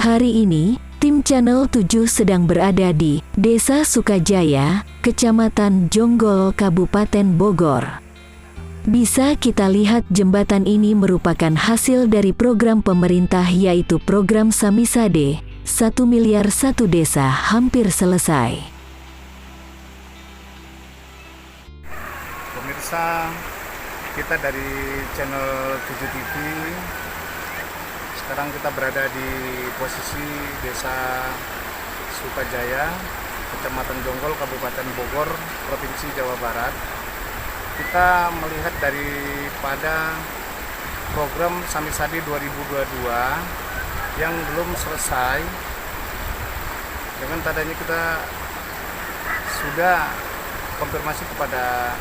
Hari ini, tim Channel 7 sedang berada di Desa Sukajaya, Kecamatan Jonggol, Kabupaten Bogor. Bisa kita lihat jembatan ini merupakan hasil dari program pemerintah, yaitu program Samisade, 1 miliar 1 desa hampir selesai. Pemirsa, kita dari Channel 7 TV. Sekarang kita berada di posisi Desa Sukajaya, Kecamatan Jonggol, Kabupaten Bogor, Provinsi Jawa Barat. Kita melihat daripada program Samisade 2022 yang belum selesai. Dengan tadanya kita sudah konfirmasi kepada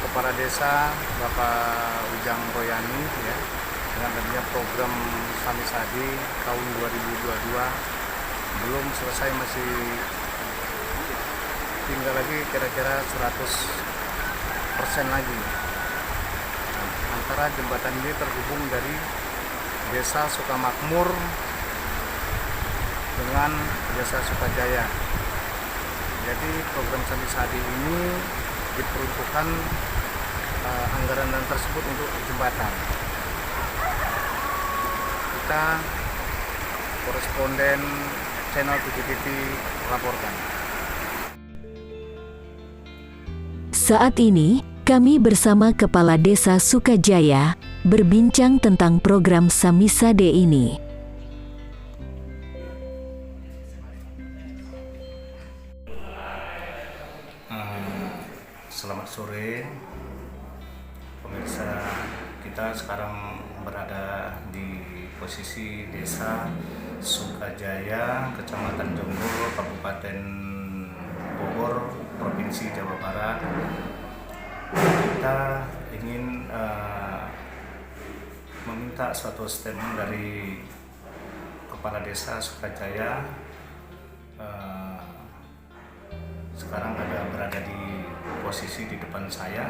Kepala Desa Bapak Ujang Royani ya, dengan adanya program Samisade tahun 2022 belum selesai, masih tinggal lagi kira-kira 100% lagi. Nah, antara jembatan ini terhubung dari Desa Sukamakmur dengan Desa Sukajaya. Jadi program Samisade ini diperuntukkan anggaran dan tersebut untuk jembatan. Kita koresponden Channel 7 TV laporkan. Saat ini, kami bersama Kepala Desa Sukajaya berbincang tentang program Samisade ini. Selamat sore, pemirsa. Kita sekarang berada di posisi Desa Sukajaya, Kecamatan Jonggol, Kabupaten Bogor, Provinsi Jawa Barat. Kita ingin meminta suatu statement dari Kepala Desa Sukajaya. Sekarang berada di posisi di depan saya.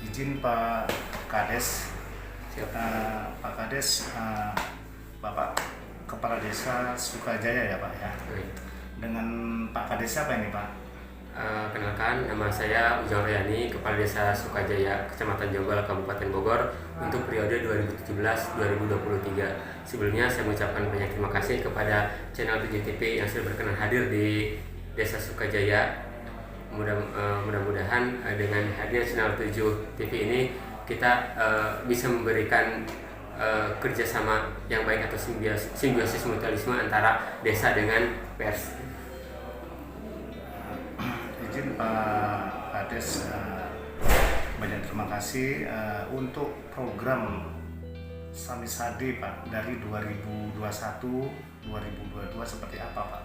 Izin Pak Kades, Pak Kades, Bapak Kepala Desa Sukajaya ya Pak ya. Dengan Pak Kades siapa ini Pak? Kenalkan, nama saya Ujang Royani, Kepala Desa Sukajaya, Kecamatan Jonggol, Kabupaten Bogor untuk periode 2017-2023. Sebelumnya saya mengucapkan banyak terima kasih kepada Channel 7 TV yang sudah berkenan hadir di Desa Sukajaya. Mudah-mudahan dengan hadirnya Channel 7 TV ini kita bisa memberikan kerjasama yang baik atau simbiosis mutualisme antara desa dengan pers. Izin Pak Kades, banyak terima kasih untuk program Samisade Pak dari 2021-2022 seperti apa Pak?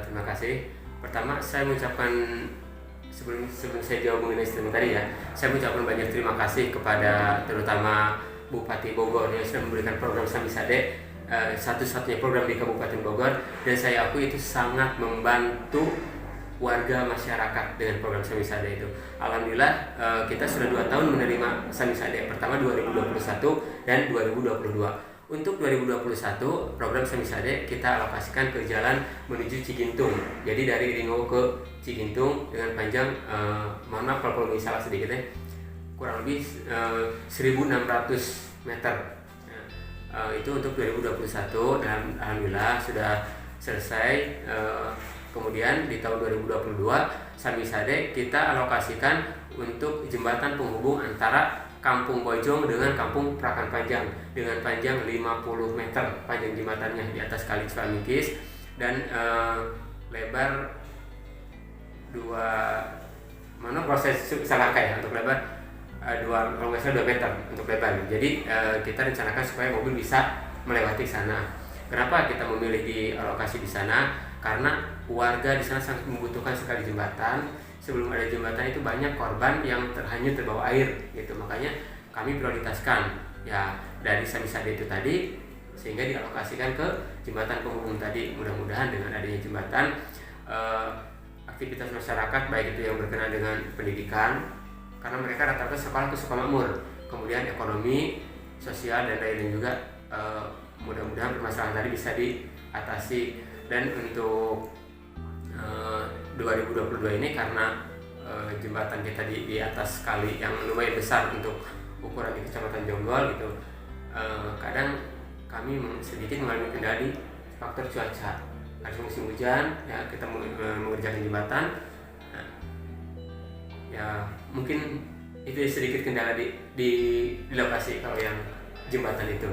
Terima kasih. Pertama, saya mengucapkan sebelum saya jawab mengenai statement tadi ya, saya mengucapkan banyak terima kasih kepada terutama Bupati Bogor yang sudah memberikan program Samisade, satu-satunya program di Kabupaten Bogor, dan saya akui itu sangat membantu warga masyarakat dengan program Samisade itu. Alhamdulillah kita sudah 2 tahun menerima Samisade, pertama 2021 dan 2022. Untuk 2021, program Samisade kita alokasikan ke jalan menuju Cigintung. Jadi dari Ringo ke Cigintung dengan panjang, mohon maaf kalau salah sedikit ya, kurang lebih 1.600 meter. Itu untuk 2021 dan alhamdulillah sudah selesai. Kemudian di tahun 2022, Samisade kita alokasikan untuk jembatan penghubung antara Kampung Bojong dengan Kampung Prakan Panjang dengan panjang 50 meter panjang jembatannya di atas Kali Cilamikis dan lebar proses Salangka ya, untuk lebar 2 meter untuk lebar. Jadi kita rencanakan supaya mobil bisa melewati sana. Kenapa kita memilih di lokasi di sana? Karena warga di sana sangat membutuhkan sekali jembatan. Sebelum ada jembatan itu banyak korban yang hanyut terbawa air gitu. Makanya kami prioritaskan ya dari Samisade itu tadi, sehingga dialokasikan ke jembatan penghubung tadi. Mudah-mudahan dengan adanya jembatan, aktivitas masyarakat baik itu yang berkenaan dengan pendidikan, karena mereka rata-rata sekolah ke Sukamakmur, kemudian ekonomi, sosial dan lain-lain juga, mudah-mudahan permasalahan tadi bisa diatasi. Dan untuk 2022 ini karena jembatan kita di atas kali yang lumayan besar untuk ukuran di Kecamatan Jonggol gitu, kadang kami sedikit mengalami kendala di faktor cuaca. Harus musim hujan ya kita mengerjakan jembatan. Nah, ya mungkin itu sedikit kendala di lokasi kalau yang jembatan itu.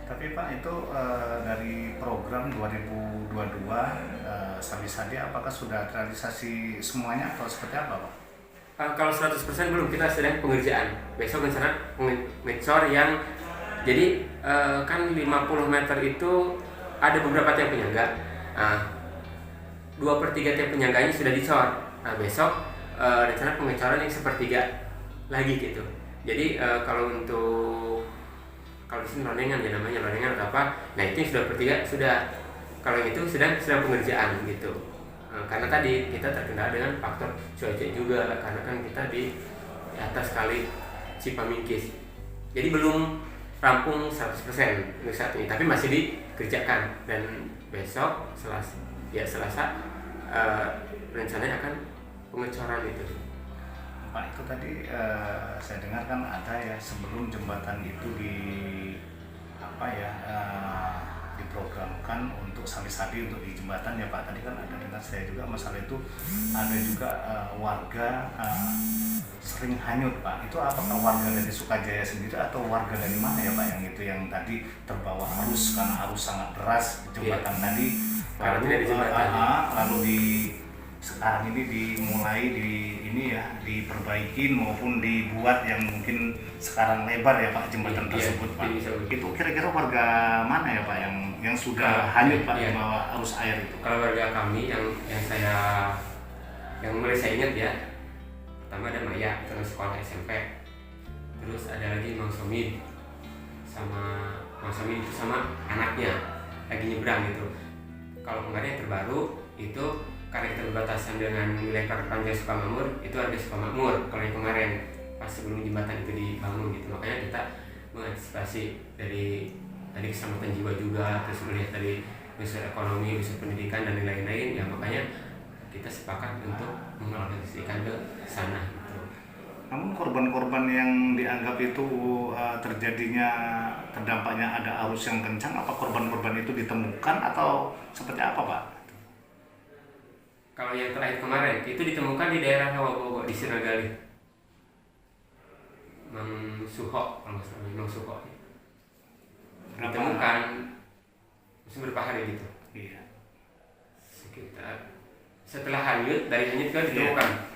Tapi Pak, itu dari program 2022 Samisade apakah sudah terrealisasi semuanya atau seperti apa Pak? Kalau 100% belum, kita sedang pengerjaan. Besok rencana ngecor yang jadi kan 50 meter itu ada beberapa tiang penyangga. 2/3 tiang penyangganya sudah dicor. Nah, besok rencana pengecoran yang 1/3 lagi gitu. Jadi kalau di sini lonengan ya namanya, lonengan atau apa, nah itu yang sudah 1/3 sudah. Kalau yang itu sedang pengerjaan gitu. Karena tadi kita terkendala dengan faktor cuaca juga, karena kan kita di atas kali Cipamingkis. Jadi belum rampung 100% untuk saat ini, tapi masih dikerjakan. Dan besok Selasa rencananya akan pengecoran itu. Pak, itu tadi saya dengar kan ada ya sebelum jembatan itu diprogramkan untuk Samisade untuk di jembatan ya Pak. Tadi kan ada dengar saya juga masalah itu ada juga warga sering hanyut Pak. Itu apakah warga dari Sukajaya sendiri atau warga dari mana ya Pak yang itu yang tadi terbawa arus karena arus sangat deras jembatan tadi lalu sekarang ini dimulai diperbaikin maupun dibuat yang mungkin sekarang lebar ya Pak jembatan tersebut Pak. Itu kira-kira warga mana ya Pak yang sudah hanyut Pak di bawah arus air itu? Kalau warga kami yang mulai saya ingat ya, pertama ada Maya terus sekolah SMP, terus ada lagi Mang Somid itu sama anaknya lagi nyebrang gitu. Kalau kemarin yang terbaru itu karena kita berbatasan dengan wilayah Panjang Sukamakmur, itu ada Sukamakmur. Kalau yang kemarin pas sebelum jembatan itu dibangun gitu, makanya kita mengantisipasi dari tadi keselamatan jiwa juga, terus melihat dari unsur ekonomi, unsur pendidikan dan lain-lain ya, makanya kita sepakat untuk mengalokasikan ke sana gitu. Namun korban-korban yang dianggap itu terdampaknya ada arus yang kencang, apa korban-korban itu ditemukan atau seperti apa Pak? Kalau yang terakhir kemarin itu ditemukan di daerah Rawabogo di Siragali. Mang Suho, kalau nggak salah Mang Suho. Ditemukan beberapa hari gitu. Iya. Sekitar setelah hanyut, dari hanyut kan ditemukan.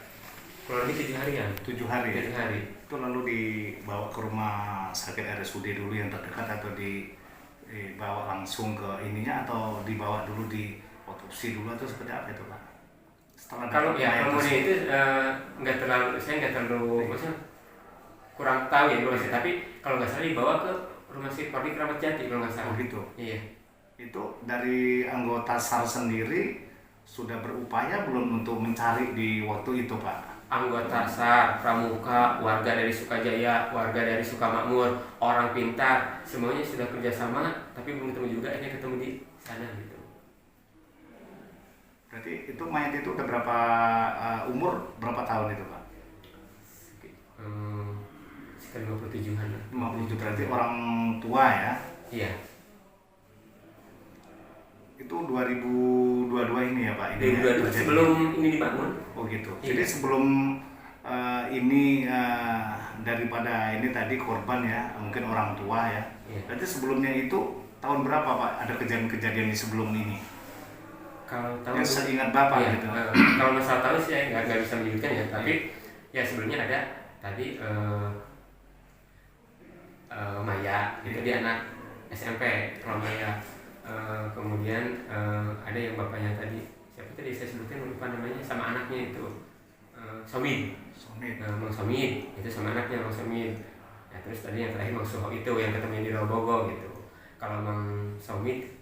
Kurang lebih 7 harian. 7 hari. 7 hari. Itu lalu dibawa ke rumah sakit RSUD dulu yang terdekat atau dibawa langsung ke ininya atau dibawa dulu di otopsi dulu atau seperti apa itu Pak? Kalau itu saya nggak terlalu maksudnya kurang tahu ya tapi kalau nggak salah dibawa ke rumah sakit Polri Kramat Jati kalau nggak salah. Oh gitu. Iya. Itu dari anggota SAR sendiri sudah berupaya belum untuk mencari di waktu itu Pak? Anggota SAR, Pramuka, warga dari Sukajaya, warga dari Sukamakmur, orang pintar, semuanya sudah kerjasama, tapi belum ketemu juga, akhirnya ketemu di sana gitu. Berarti itu mayat itu udah berapa umur berapa tahun itu Pak? Sekitar 57-an. 57 berarti orang tua ya? Iya. Itu 2022 ini ya Pak? Ini 2022 sebelum ini dibangun. Oh gitu. Iya. Jadi sebelum daripada ini tadi korban ya, mungkin orang tua ya. Iya. Berarti sebelumnya itu tahun berapa Pak? Ada kejadian-kejadian di sebelum ini? Kalau yang seingat Bapak iya, gitu. Kalau masalah tahun sih saya nggak bisa menyebutkan ya, tapi ya sebelumnya ada tadi Maya itu dia anak SMP kalau Maya. Kemudian ada yang bapaknya tadi siapa tadi saya sebutkan lupa namanya, sama anaknya itu Somid. Mang Somid itu sama anaknya Mang Somid. Nah, terus tadi yang terakhir Mang Suho itu yang ketemu di Rawabogo gitu. Kalau Mang Somid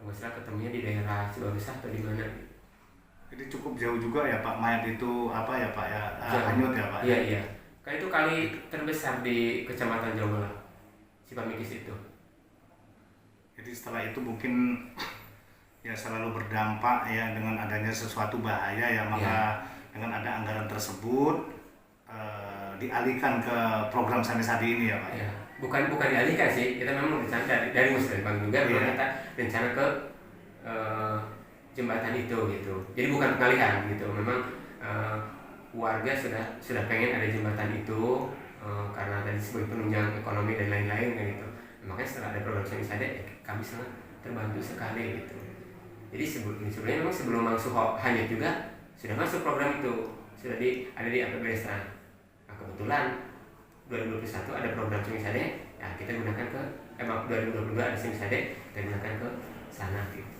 masalah ketemunya di daerah Cibarusah atau di mana? Jadi cukup jauh juga ya Pak, mayat itu apa ya Pak ya, hanyut ya Pak? Iya. Kan itu kali terbesar di Kecamatan Jonggol, Cipamingkis itu. Jadi setelah itu mungkin ya selalu berdampak ya dengan adanya sesuatu bahaya ya, maka dengan ada anggaran tersebut dialihkan ke program Sami Sade ini ya Pak. Ya. Bukan dialihkan sih, kita memang rencana dari Muslim Bank juga memang kita rencana ke jembatan itu gitu. Jadi bukan pengalihan gitu, memang warga sudah pengen ada jembatan itu karena tadi sebagai penunjang ekonomi dan lain-lain kan gitu. Makanya setelah ada program Sami Sade kami sangat terbantu sekali gitu. Jadi sebenarnya memang sebelum langsung hanyut juga sudah masuk program itu, sudah ada di APBD. Nah, kebetulan 2021 ada program Sami Sade, ya kita gunakan ke 2022 ada Sami Sade, kita gunakan ke sana gitu.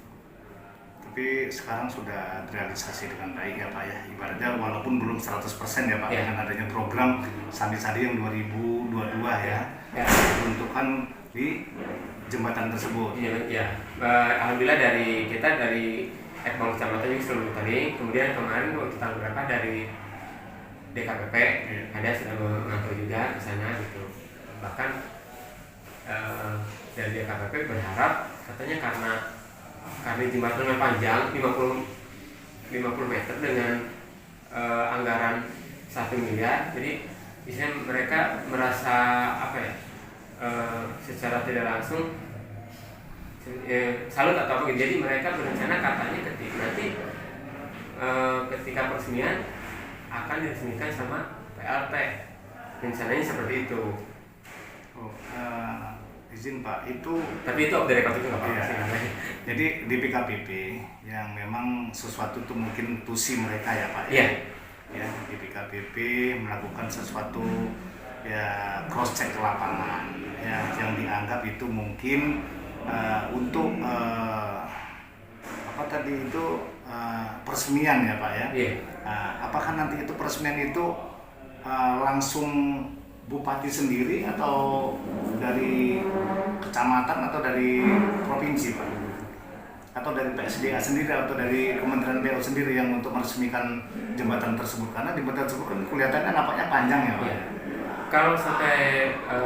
Tapi sekarang sudah terrealisasi dengan baik ya Pak ya, ibaratnya walaupun belum 100% ya Pak dengan adanya program Sami Sade yang 2022 ya, diperuntukkan di jembatan tersebut. Iya. Alhamdulillah dari Ekbang Kecamatan juga selalu tadi, kemudian kemarin waktu tanggal berapa dari DKPP ada sudah mengatur juga ke sana gitu. Bahkan dari DKPP berharap katanya karena jembatannya panjang 50 meter dengan anggaran 1 miliar, jadi misalnya mereka merasa secara tidak langsung salut atau apa gitu. Jadi mereka berencana katanya ketika peresmian akan diresmikan sama PLT, rencananya seperti itu. Izin Pak, itu tapi itu off the record itu nggak apa-apa sih. Jadi di PKPP yang memang sesuatu itu mungkin tusi mereka ya Pak ya, di PKPP melakukan sesuatu ya cross check ke lapangan ya, yang dianggap itu mungkin untuk peresmian ya Pak ya. Apakah nanti itu peresmian itu langsung bupati sendiri atau dari kecamatan atau dari provinsi Pak? Atau dari PSDA sendiri atau dari Kementerian PU sendiri yang untuk meresmikan jembatan tersebut? Karena jembatan tersebut kan kelihatannya nampaknya panjang ya Pak. Kalau sampai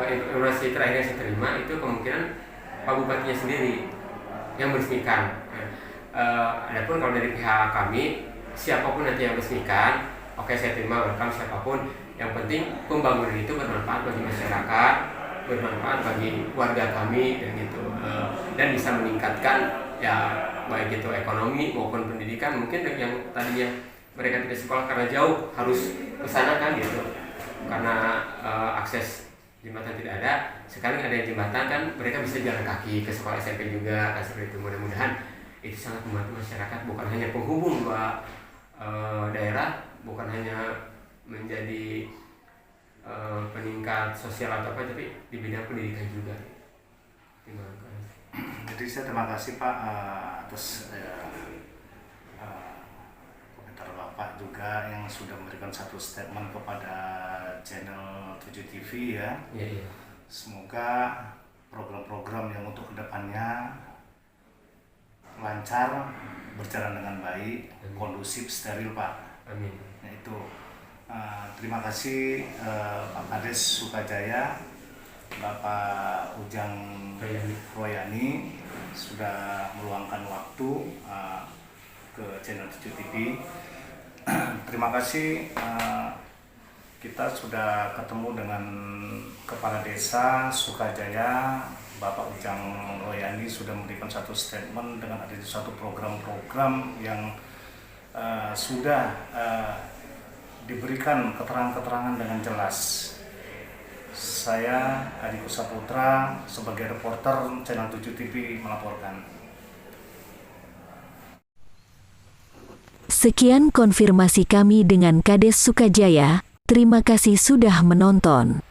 informasi terakhir yang saya terima itu kemungkinan Pak Bupatinya sendiri yang meresmikan. Adapun kalau dari pihak kami, siapapun nanti yang meresmikan, oke saya terima, welcome siapapun. Yang penting pembangunan itu bermanfaat bagi masyarakat, bermanfaat bagi warga kami dan gitu, dan bisa meningkatkan ya baik itu ekonomi maupun pendidikan. Mungkin yang tadinya mereka tidak sekolah karena jauh harus ke sana kan gitu, karena akses jembatan tidak ada. Sekarang ada jembatan kan mereka bisa jalan kaki ke sekolah SMP juga kan, seperti itu. Mudah-mudahan itu sangat membantu masyarakat, bukan hanya penghubung dua daerah, bukan hanya menjadi peningkat sosial atau apa, tapi di bidang pendidikan juga. Terima kasih. Jadi saya terima kasih Pak atas komentar Bapak juga yang sudah memberikan satu statement kepada channel 7 TV ya. Iya. Semoga program-program yang untuk kedepannya lancar, berjalan dengan baik, kondusif, steril Pak. Amin. Nah, itu terima kasih Pak Kades Sukajaya, Bapak Ujang Royani sudah meluangkan waktu ke channel 7 TV. Terima kasih, kita sudah ketemu dengan Kepala Desa Sukajaya, Bapak Ujang Royani sudah memberikan satu statement dengan adanya suatu program-program yang sudah diberikan keterangan-keterangan dengan jelas. Saya Adiko Saputra sebagai reporter channel 7 TV melaporkan. Sekian konfirmasi kami dengan Kades Sukajaya. Terima kasih sudah menonton.